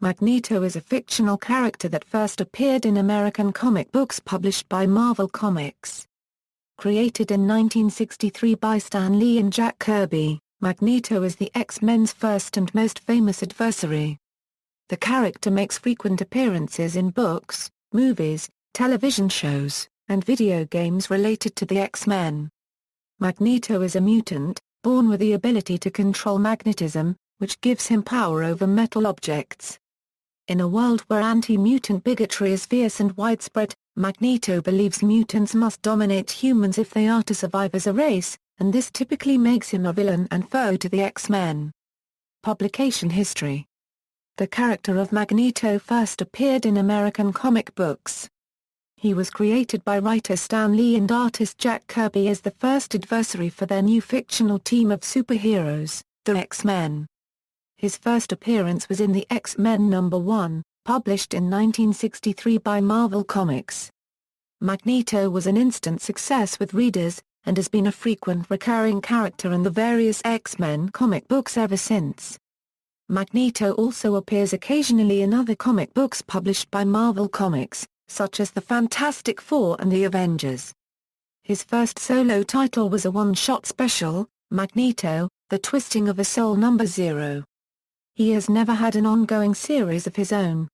Magneto is a fictional character that first appeared in American comic books published by Marvel Comics. Created in 1963 by Stan Lee and Jack Kirby, Magneto is the X-Men's first and most famous adversary. The character makes frequent appearances in books, movies, television shows, and video games related to the X-Men. Magneto is a mutant, born with the ability to control magnetism, which gives him power over metal objects. In a world where anti-mutant bigotry is fierce and widespread, Magneto believes mutants must dominate humans if they are to survive as a race, and this typically makes him a villain and foe to the X-Men. Publication history. The character of Magneto first appeared in American comic books. He was created by writer Stan Lee and artist Jack Kirby as the first adversary for their new fictional team of superheroes, the X-Men. His first appearance was in the X-Men #1, published in 1963 by Marvel Comics. Magneto was an instant success with readers, and has been a frequent recurring character in the various X-Men comic books ever since. Magneto also appears occasionally in other comic books published by Marvel Comics, such as the Fantastic Four and the Avengers. His first solo title was a one-shot special, Magneto, The Twisting of a Soul #0. He has never had an ongoing series of his own.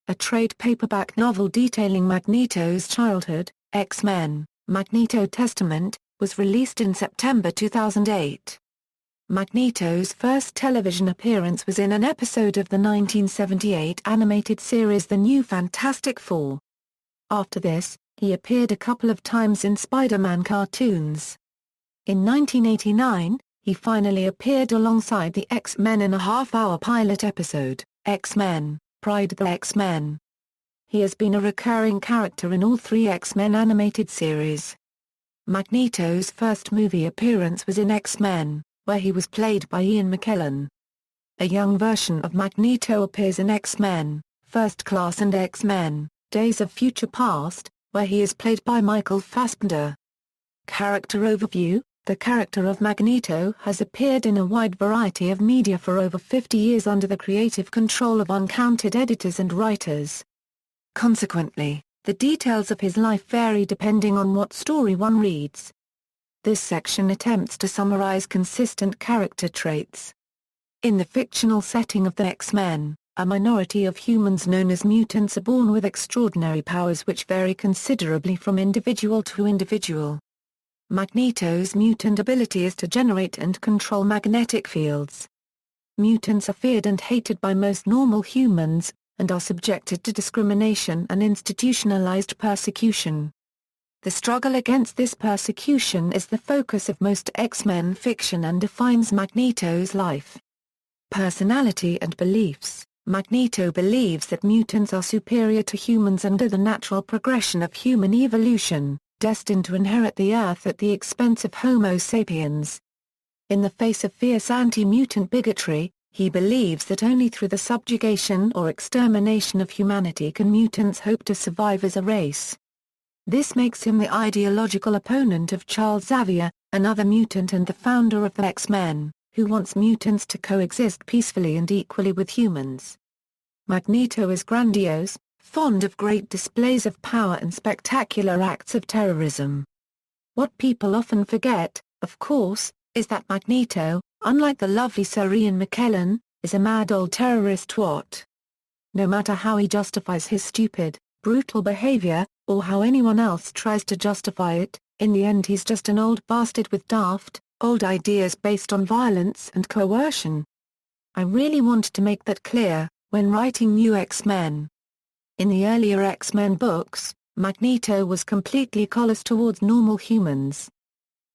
A trade paperback novel detailing Magneto's childhood, X-Men, Magneto Testament, was released in September 2008. Magneto's first television appearance was in an episode of the 1978 animated series The New Fantastic Four. After this, he appeared a couple of times in Spider-Man cartoons. In 1989, he finally appeared alongside the X-Men in a half-hour pilot episode, X-Men, Pride the X-Men. He has been a recurring character in all three X-Men animated series. Magneto's first movie appearance was in X-Men, where he was played by Ian McKellen. A young version of Magneto appears in X-Men, First Class and X-Men, Days of Future Past, where he is played by Michael Fassbender. Character overview. The character of Magneto has appeared in a wide variety of media for over 50 years under the creative control of uncounted editors and writers. Consequently, the details of his life vary depending on what story one reads. This section attempts to summarize consistent character traits. In the fictional setting of the X-Men, a minority of humans known as mutants are born with extraordinary powers which vary considerably from individual to individual. Magneto's mutant ability is to generate and control magnetic fields. Mutants are feared and hated by most normal humans, and are subjected to discrimination and institutionalized persecution. The struggle against this persecution is the focus of most X-Men fiction and defines Magneto's life. Personality and beliefs. Magneto believes that mutants are superior to humans under the natural progression of human evolution, destined to inherit the Earth at the expense of Homo sapiens. In the face of fierce anti-mutant bigotry, he believes that only through the subjugation or extermination of humanity can mutants hope to survive as a race. This makes him the ideological opponent of Charles Xavier, another mutant and the founder of the X-Men, who wants mutants to coexist peacefully and equally with humans. Magneto is grandiose, fond of great displays of power and spectacular acts of terrorism. What people often forget, of course, is that Magneto, unlike the lovely Sir Ian McKellen, is a mad old terrorist twat. No matter how he justifies his stupid, brutal behavior, or how anyone else tries to justify it, in the end he's just an old bastard with daft, old ideas based on violence and coercion. I really want to make that clear, when writing new X-Men. In the earlier X-Men books, Magneto was completely callous towards normal humans.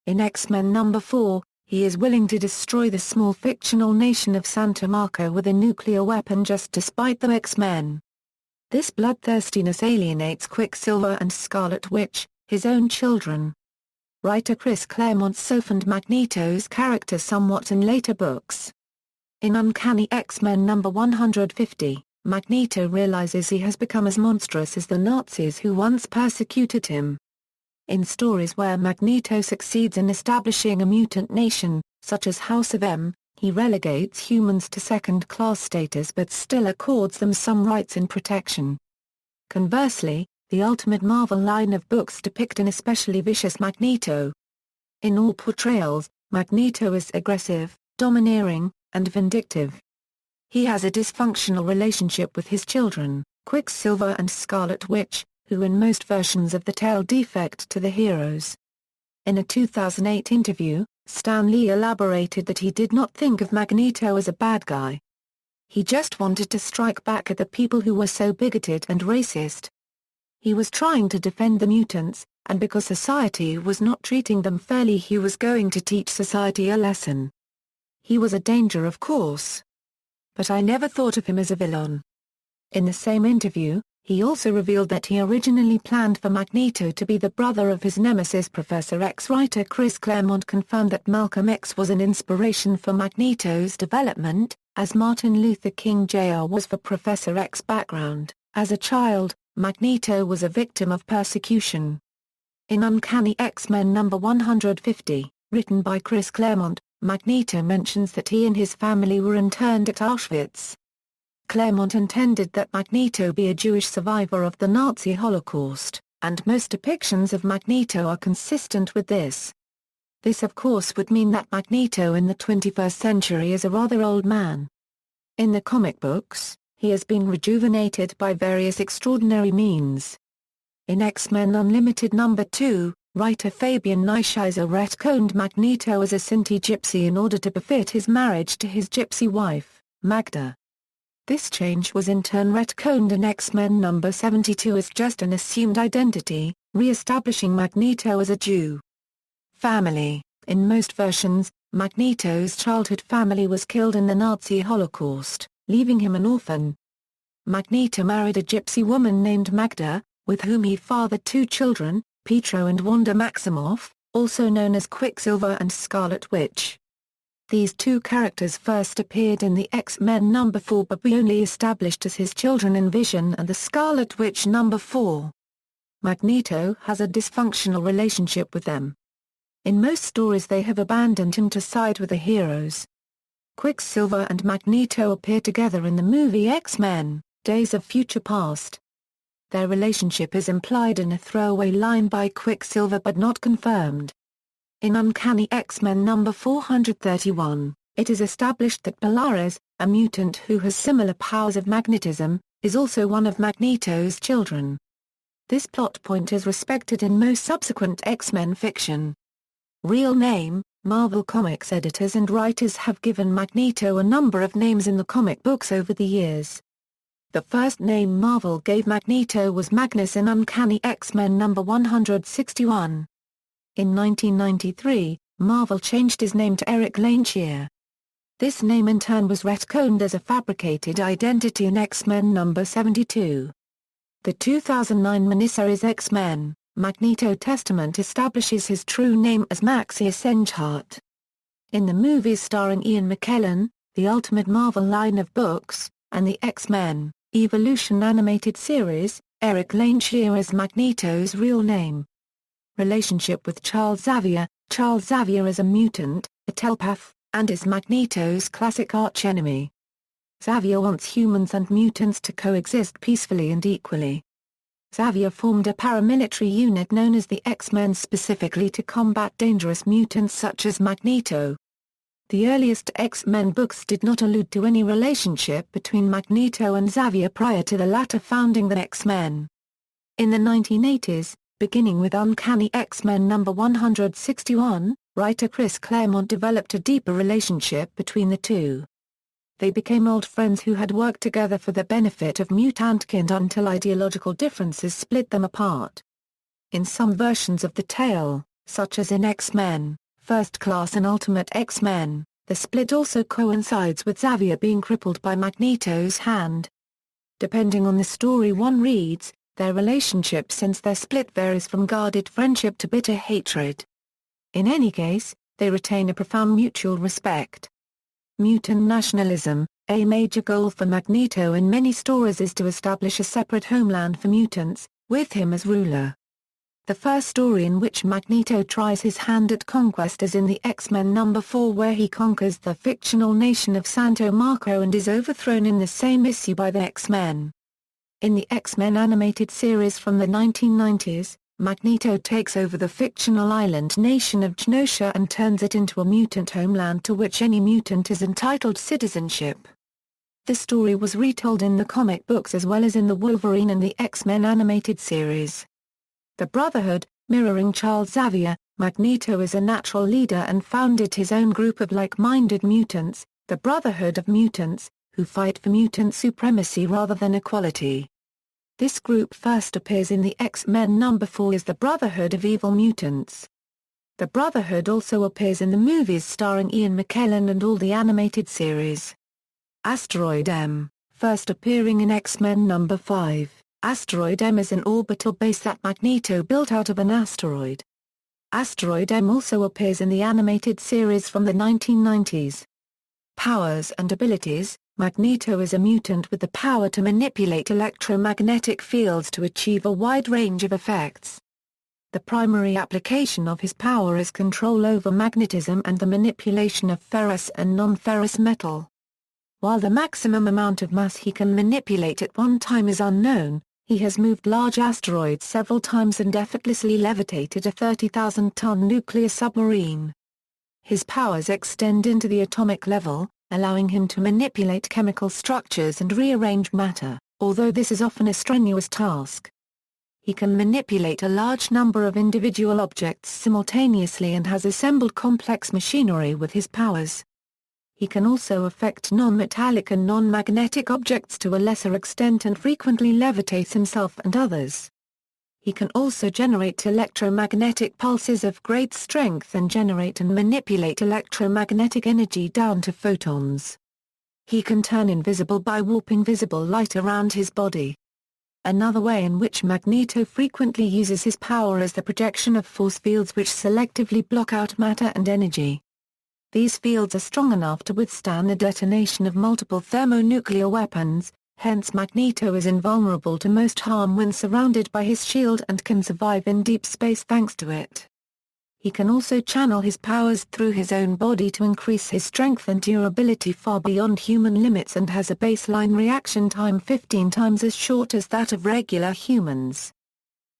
In X-Men #4, he is willing to destroy the small fictional nation of Santa Marco with a nuclear weapon just to spite the X-Men. This bloodthirstiness alienates Quicksilver and Scarlet Witch, his own children. Writer Chris Claremont softened Magneto's character somewhat in later books. In Uncanny X-Men #150, Magneto realizes he has become as monstrous as the Nazis who once persecuted him. In stories where Magneto succeeds in establishing a mutant nation, such as House of M, he relegates humans to second-class status but still accords them some rights and protection. Conversely, the Ultimate Marvel line of books depict an especially vicious Magneto. In all portrayals, Magneto is aggressive, domineering, and vindictive. He has a dysfunctional relationship with his children, Quicksilver and Scarlet Witch, who in most versions of the tale defect to the heroes. In a 2008 interview, Stan Lee elaborated that he did not think of Magneto as a bad guy. He just wanted to strike back at the people who were so bigoted and racist. He was trying to defend the mutants, and because society was not treating them fairly, he was going to teach society a lesson. He was a danger, of course. But I never thought of him as a villain. In the same interview, he also revealed that he originally planned for Magneto to be the brother of his nemesis Professor X. Writer Chris Claremont confirmed that Malcolm X was an inspiration for Magneto's development, as Martin Luther King Jr. was for Professor X's background. As a child, Magneto was a victim of persecution. In Uncanny X-Men number 150, written by Chris Claremont, Magneto mentions that he and his family were interned at Auschwitz. Claremont intended that Magneto be a Jewish survivor of the Nazi Holocaust, and most depictions of Magneto are consistent with this. This of course would mean that Magneto in the 21st century is a rather old man. In the comic books, he has been rejuvenated by various extraordinary means. In X-Men Unlimited number 2, writer Fabian Nicieza retconned Magneto as a Sinti gypsy in order to befit his marriage to his gypsy wife, Magda. This change was in turn retconned in X-Men number 72 as just an assumed identity, re-establishing Magneto as a Jew. Family: in most versions, Magneto's childhood family was killed in the Nazi Holocaust, leaving him an orphan. Magneto married a gypsy woman named Magda, with whom he fathered two children, Pietro and Wanda Maximoff, also known as Quicksilver and Scarlet Witch. These two characters first appeared in the X-Men number 4 but were only established as his children in Vision and the Scarlet Witch number 4. Magneto has a dysfunctional relationship with them. In most stories they have abandoned him to side with the heroes. Quicksilver and Magneto appear together in the movie X-Men, Days of Future Past. Their relationship is implied in a throwaway line by Quicksilver but not confirmed. In Uncanny X-Men number 431, it is established that Polaris, a mutant who has similar powers of magnetism, is also one of Magneto's children. This plot point is respected in most subsequent X-Men fiction. Real name: Marvel Comics editors and writers have given Magneto a number of names in the comic books over the years. The first name Marvel gave Magneto was Magnus in Uncanny X-Men number 161. In 1993, Marvel changed his name to Eric Lehnsherr. This name in turn was retconned as a fabricated identity in X-Men number 72. The 2009 miniseries X-Men, Magneto Testament establishes his true name as Maxius Enchart. In the movies starring Ian McKellen, the Ultimate Marvel line of books, and the X-Men Evolution animated series, Eric Lehnsherr is Magneto's real name. Relationship with Charles Xavier: Charles Xavier is a mutant, a telepath, and is Magneto's classic archenemy. Xavier wants humans and mutants to coexist peacefully and equally. Xavier formed a paramilitary unit known as the X-Men specifically to combat dangerous mutants such as Magneto. The earliest X-Men books did not allude to any relationship between Magneto and Xavier prior to the latter founding the X-Men. In the 1980s, beginning with Uncanny X-Men number 161, writer Chris Claremont developed a deeper relationship between the two. They became old friends who had worked together for the benefit of mutantkind until ideological differences split them apart. In some versions of the tale, such as in X-Men, First Class and Ultimate X-Men, the split also coincides with Xavier being crippled by Magneto's hand. Depending on the story one reads, their relationship since their split varies from guarded friendship to bitter hatred. In any case, they retain a profound mutual respect. Mutant nationalism: a major goal for Magneto in many stories is to establish a separate homeland for mutants, with him as ruler. The first story in which Magneto tries his hand at conquest is in the X-Men #4, where he conquers the fictional nation of Santo Marco and is overthrown in the same issue by the X-Men. In the X-Men animated series from the 1990s, Magneto takes over the fictional island nation of Genosha and turns it into a mutant homeland to which any mutant is entitled citizenship. This story was retold in the comic books as well as in the Wolverine and the X-Men animated series. The Brotherhood, mirroring Charles Xavier, Magneto is a natural leader and founded his own group of like-minded mutants, the Brotherhood of Mutants, who fight for mutant supremacy rather than equality. This group first appears in the X-Men #4 as the Brotherhood of Evil Mutants. The Brotherhood also appears in the movies starring Ian McKellen and all the animated series. Asteroid M, first appearing in X-Men #5. Asteroid M is an orbital base that Magneto built out of an asteroid. Asteroid M also appears in the animated series from the 1990s. Powers and abilities: Magneto is a mutant with the power to manipulate electromagnetic fields to achieve a wide range of effects. The primary application of his power is control over magnetism and the manipulation of ferrous and non-ferrous metal. While the maximum amount of mass he can manipulate at one time is unknown, he has moved large asteroids several times and effortlessly levitated a 30,000-ton nuclear submarine. His powers extend into the atomic level, allowing him to manipulate chemical structures and rearrange matter, although this is often a strenuous task. He can manipulate a large number of individual objects simultaneously and has assembled complex machinery with his powers. He can also affect non-metallic and non-magnetic objects to a lesser extent and frequently levitates himself and others. He can also generate electromagnetic pulses of great strength and generate and manipulate electromagnetic energy down to photons. He can turn invisible by warping visible light around his body. Another way in which Magneto frequently uses his power is the projection of force fields which selectively block out matter and energy. These fields are strong enough to withstand the detonation of multiple thermonuclear weapons, hence Magneto is invulnerable to most harm when surrounded by his shield and can survive in deep space thanks to it. He can also channel his powers through his own body to increase his strength and durability far beyond human limits and has a baseline reaction time 15 times as short as that of regular humans.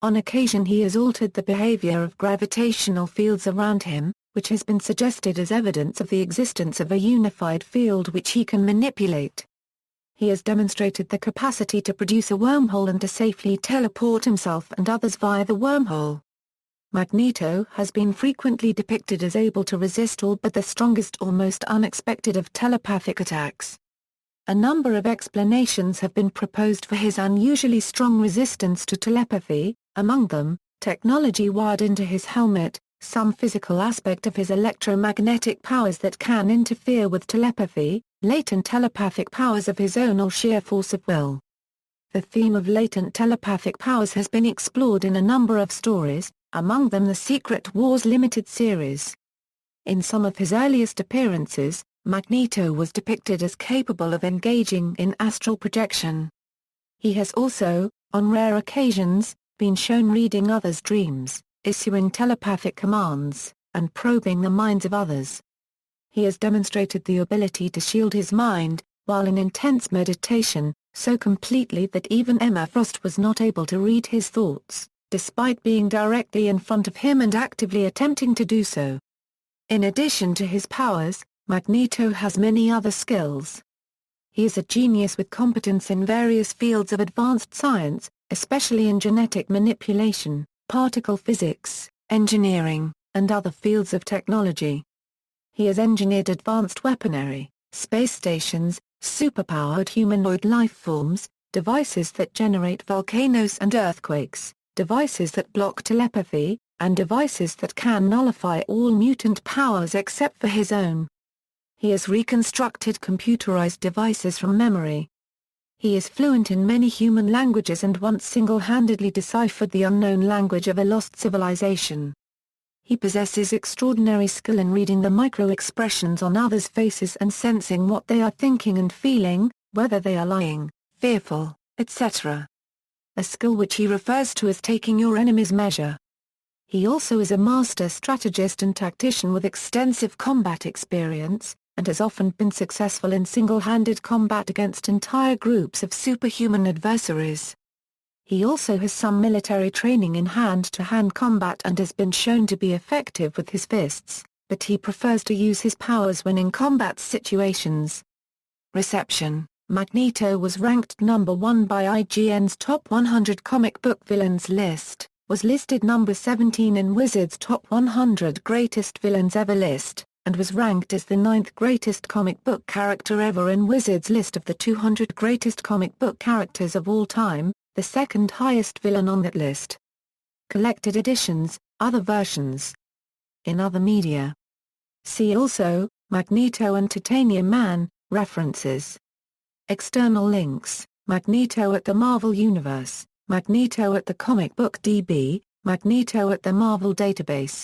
On occasion he has altered the behavior of gravitational fields around him, which has been suggested as evidence of the existence of a unified field which he can manipulate. He has demonstrated the capacity to produce a wormhole and to safely teleport himself and others via the wormhole. Magneto has been frequently depicted as able to resist all but the strongest or most unexpected of telepathic attacks. A number of explanations have been proposed for his unusually strong resistance to telepathy, among them, technology wired into his helmet, some physical aspect of his electromagnetic powers that can interfere with telepathy, latent telepathic powers of his own or sheer force of will. The theme of latent telepathic powers has been explored in a number of stories, among them the Secret Wars limited series. In some of his earliest appearances, Magneto was depicted as capable of engaging in astral projection. He has also, on rare occasions, been shown reading others' dreams, issuing telepathic commands, and probing the minds of others. He has demonstrated the ability to shield his mind, while in intense meditation, so completely that even Emma Frost was not able to read his thoughts, despite being directly in front of him and actively attempting to do so. In addition to his powers, Magneto has many other skills. He is a genius with competence in various fields of advanced science, especially in genetic manipulation, particle physics, engineering, and other fields of technology. He has engineered advanced weaponry, space stations, superpowered humanoid life forms, devices that generate volcanoes and earthquakes, devices that block telepathy, and devices that can nullify all mutant powers except for his own. He has reconstructed computerized devices from memory. He is fluent in many human languages and once single-handedly deciphered the unknown language of a lost civilization. He possesses extraordinary skill in reading the micro-expressions on others' faces and sensing what they are thinking and feeling, whether they are lying, fearful, etc. A skill which he refers to as taking your enemy's measure. He also is a master strategist and tactician with extensive combat experience, and has often been successful in single-handed combat against entire groups of superhuman adversaries. He also has some military training in hand-to-hand combat and has been shown to be effective with his fists, but he prefers to use his powers when in combat situations. Reception: Magneto was ranked number 1 by IGN's Top 100 Comic Book Villains list, was listed number 17 in Wizard's Top 100 Greatest Villains Ever list, and was ranked as the 9th greatest comic book character ever in Wizard's list of the 200 greatest comic book characters of all time, the second highest villain on that list. Collected editions, other versions. In other media. See also, Magneto and Titanium Man, references. External links: Magneto at the Marvel Universe, Magneto at the Comic Book DB, Magneto at the Marvel Database.